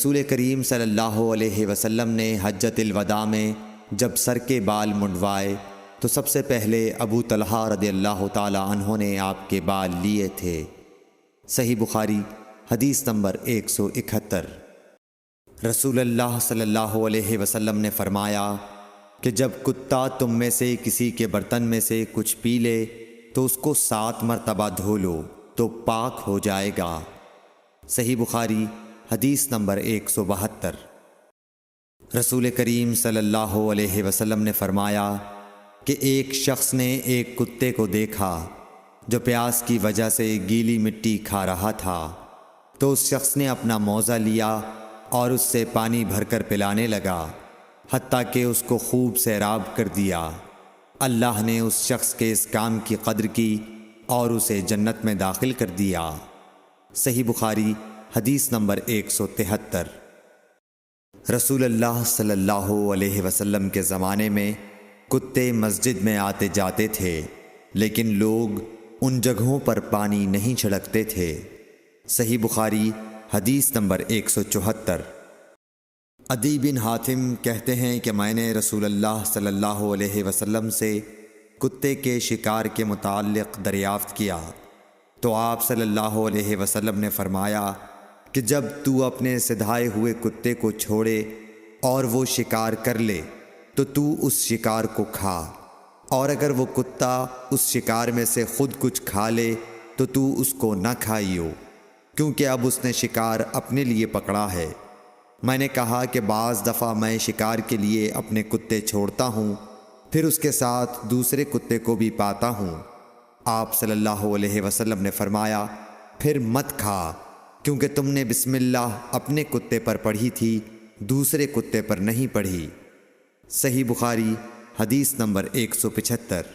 رسول کریم صلی اللہ علیہ وسلم نے حجۃ الوداع میں جب سر کے بال منڈوائے تو سب سے پہلے ابو طلحہ رضی اللہ تعالی عنہ نے آپ کے بال لیے تھے۔ صحیح بخاری حدیث نمبر 171۔ رسول اللہ صلی اللہ علیہ وسلم نے فرمایا کہ جب کتا تم میں سے کسی کے برتن میں سے کچھ پی لے تو اس کو 7 مرتبہ دھو لو تو پاک ہو جائے گا۔ صحیح بخاری حدیث نمبر 172۔ رسول کریم صلی اللہ علیہ وسلم نے فرمایا کہ ایک شخص نے ایک کتے کو دیکھا جو پیاس کی وجہ سے گیلی مٹی کھا رہا تھا، تو اس شخص نے اپنا موزہ لیا اور اس سے پانی بھر کر پلانے لگا حتیٰ کہ اس کو خوب سیراب کر دیا۔ اللہ نے اس شخص کے اس کام کی قدر کی اور اسے جنت میں داخل کر دیا۔ صحیح بخاری حدیث نمبر 173۔ رسول اللہ صلی اللہ علیہ وسلم کے زمانے میں کتے مسجد میں آتے جاتے تھے، لیکن لوگ ان جگہوں پر پانی نہیں چھڑکتے تھے۔ صحیح بخاری حدیث نمبر 174۔ عدی بن حاتم کہتے ہیں کہ میں نے رسول اللہ صلی اللہ علیہ وسلم سے کتے کے شکار کے متعلق دریافت کیا تو آپ صلی اللہ علیہ وسلم نے فرمایا کہ جب تو اپنے سدھائے ہوئے کتے کو چھوڑے اور وہ شکار کر لے تو اس شکار کو کھا، اور اگر وہ کتا اس شکار میں سے خود کچھ کھا لے تو اس کو نہ کھائیو، کیونکہ اب اس نے شکار اپنے لیے پکڑا ہے۔ میں نے کہا کہ بعض دفعہ میں شکار کے لیے اپنے کتے چھوڑتا ہوں، پھر اس کے ساتھ دوسرے کتے کو بھی پاتا ہوں۔ آپ صلی اللہ علیہ وسلم نے فرمایا پھر مت کھا، کیونکہ تم نے بسم اللہ اپنے کتے پر پڑھی تھی، دوسرے کتے پر نہیں پڑھی۔ صحیح بخاری حدیث نمبر 175۔